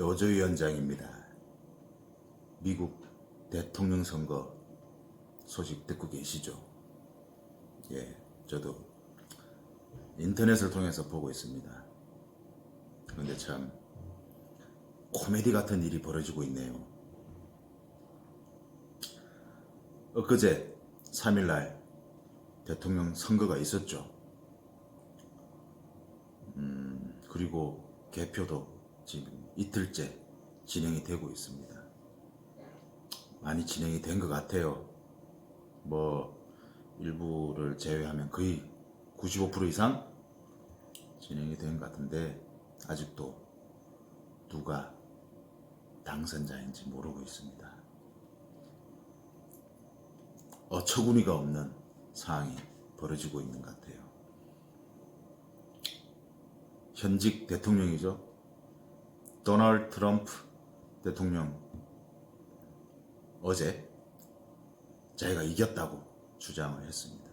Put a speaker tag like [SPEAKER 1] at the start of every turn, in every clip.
[SPEAKER 1] 노조위원장입니다. 미국 대통령 선거 소식 듣고 계시죠? 예, 저도 인터넷을 통해서 보고 있습니다. 그런데 참 코미디 같은 일이 벌어지고 있네요. 엊그제 3일날 대통령 선거가 있었죠. 그리고 개표도 지금 이틀째 진행이 되고 있습니다. 많이 진행이 된 것 같아요. 뭐 일부를 제외하면 거의 95% 이상 진행이 된 것 같은데 아직도 누가 당선자인지 모르고 있습니다. 어처구니가 없는 상황이 벌어지고 있는 것 같아요. 현직 대통령이죠. 도널드 트럼프 대통령 어제 자기가 이겼다고 주장을 했습니다.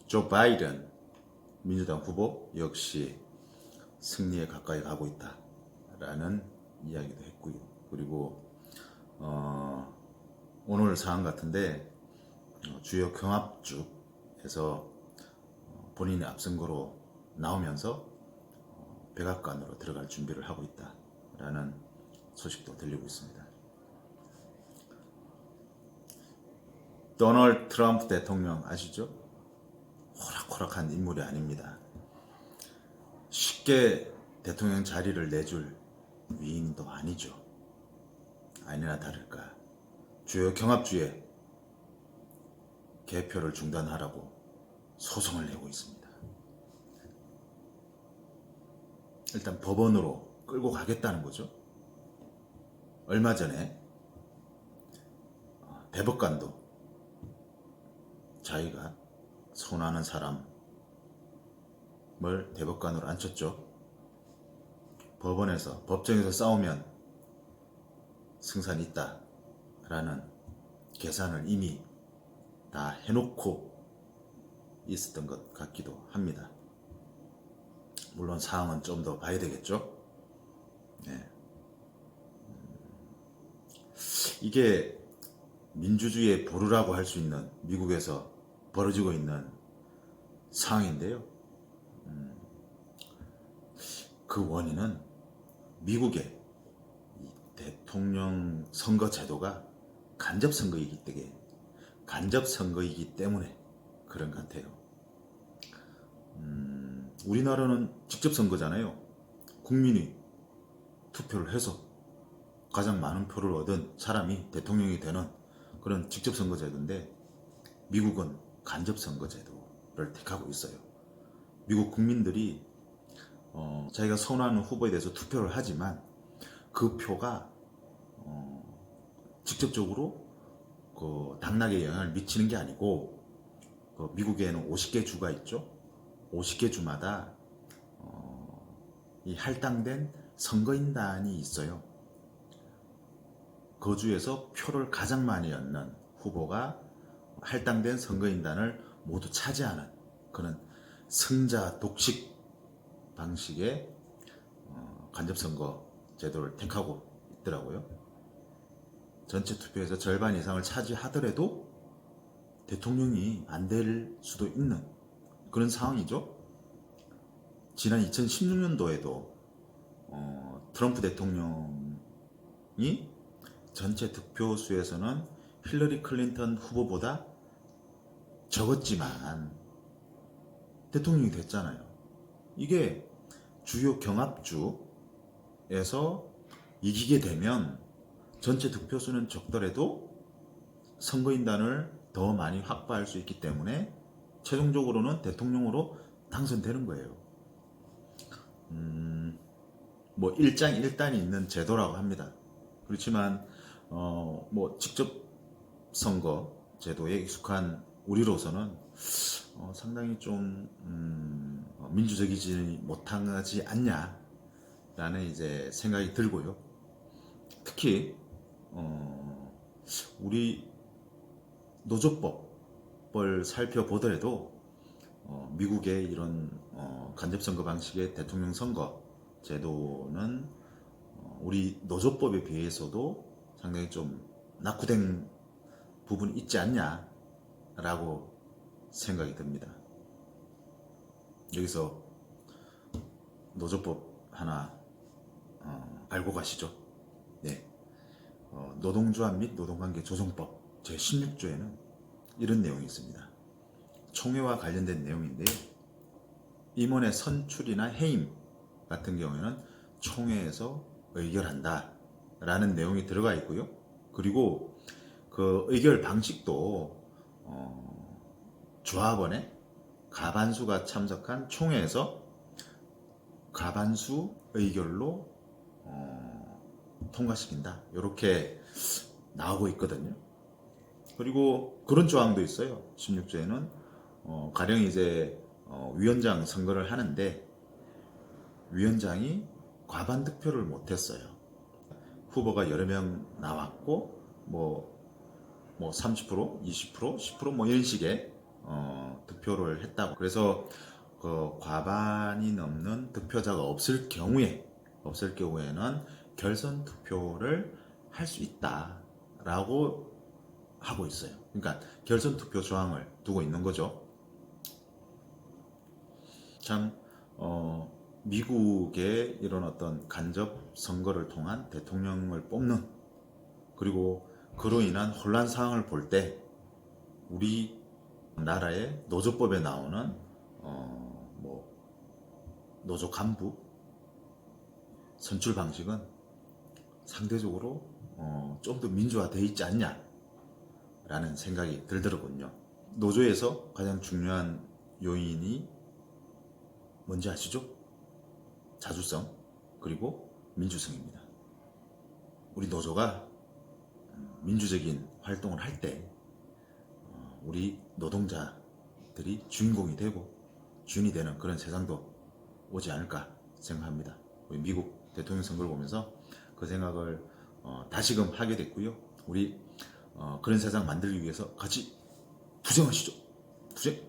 [SPEAKER 1] 조 바이든 민주당 후보 역시 승리에 가까이 가고 있다라는 이야기도 했고요. 그리고 오늘 상황 같은데 주요 경합주에서 본인이 앞선 거로 나오면서 백악관으로 들어갈 준비를 하고 있다라는 소식도 들리고 있습니다. 도널드 트럼프 대통령 아시죠? 호락호락한 인물이 아닙니다. 쉽게 대통령 자리를 내줄 위인도 아니죠. 아니나 다를까 주요 경합주에 개표를 중단하라고 소송을 내고 있습니다. 일단 법원으로 끌고 가겠다는 거죠. 얼마 전에 대법관도 자기가 손하는 사람을 대법관으로 앉혔죠. 법원에서 법정에서 싸우면 승산이 있다라는 계산을 이미 다 해놓고 있었던 것 같기도 합니다. 물론 상황은 좀 더 봐야 되겠죠. 네. 이게 민주주의의 보루라고 할 수 있는 미국에서 벌어지고 있는 상황인데요. 그 원인은 미국의 대통령 선거 제도가 간접 선거이기 때문에 그런 것 같아요. 우리나라는 직접 선거잖아요. 국민이 투표를 해서 가장 많은 표를 얻은 사람이 대통령이 되는 그런 직접 선거 제도인데 미국은 간접 선거 제도를 택하고 있어요. 미국 국민들이 자기가 선호하는 후보에 대해서 투표를 하지만 그 표가 직접적으로 그 당락에 영향을 미치는 게 아니고 미국에는 50개 주가 있죠. 50개 주마다 이 할당된 선거인단이 있어요. 그 주에서 표를 가장 많이 얻는 후보가 할당된 선거인단을 모두 차지하는 그런 승자 독식 방식의 간접선거 제도를 택하고 있더라고요. 전체 투표에서 절반 이상을 차지하더라도 대통령이 안 될 수도 있는 그런 상황이죠. 지난 2016년도에도 트럼프 대통령이 전체 득표수에서는 힐러리 클린턴 후보보다 적었지만 대통령이 됐잖아요. 이게 주요 경합주에서 이기게 되면 전체 득표수는 적더라도 선거인단을 더 많이 확보할 수 있기 때문에 최종적으로는 대통령으로 당선되는 거예요. 뭐 일장일단이 있는 제도라고 합니다. 그렇지만 뭐 직접 선거 제도에 익숙한 우리로서는 상당히 좀 민주적이지 못하지 않냐라는 이제 생각이 들고요. 특히 우리 노조법을 살펴보더라도 미국의 이런 간접선거 방식의 대통령 선거 제도는 우리 노조법에 비해서도 상당히 좀 낙후된 부분이 있지 않냐라고 생각이 듭니다. 여기서 노조법 하나 알고 가시죠. 네. 노동조합 및 노동관계 조정법 제16조에는 이런 내용이 있습니다. 총회와 관련된 내용인데요. 임원의 선출이나 해임 같은 경우에는 총회에서 의결한다 라는 내용이 들어가 있고요. 그리고 그 의결 방식도 조합원의 과반수가 참석한 총회에서 과반수 의결로 통과시킨다. 이렇게 나오고 있거든요. 그리고 그런 조항도 있어요. 16조에는 가령 이제 위원장 선거를 하는데 위원장이 과반 득표를 못했어요. 후보가 여러 명 나왔고 뭐 30%, 20%, 10% 뭐 이런 식의 득표를 했다고. 그래서 그 과반이 넘는 득표자가 없을 경우에는 결선 투표를 할 수 있다라고 하고 있어요. 그러니까 결선 투표 조항을 두고 있는 거죠. 참 미국의 이런 어떤 간접 선거를 통한 대통령을 뽑는, 그리고 그로 인한 혼란 상황을 볼 때 우리 나라의 노조법에 나오는 노조 간부 선출 방식은 상대적으로 좀 더 민주화되어 있지 않냐라는 생각이 들더군요. 노조에서 가장 중요한 요인이 뭔지 아시죠? 자주성 그리고 민주성입니다. 우리 노조가 민주적인 활동을 할 때 우리 노동자들이 주인공이 되고 주인이 되는 그런 세상도 오지 않을까 생각합니다. 우리 미국 대통령 선거를 보면서 그 생각을 다시금 하게 됐고요. 우리 그런 세상 만들기 위해서 같이 투쟁하시죠. 투쟁!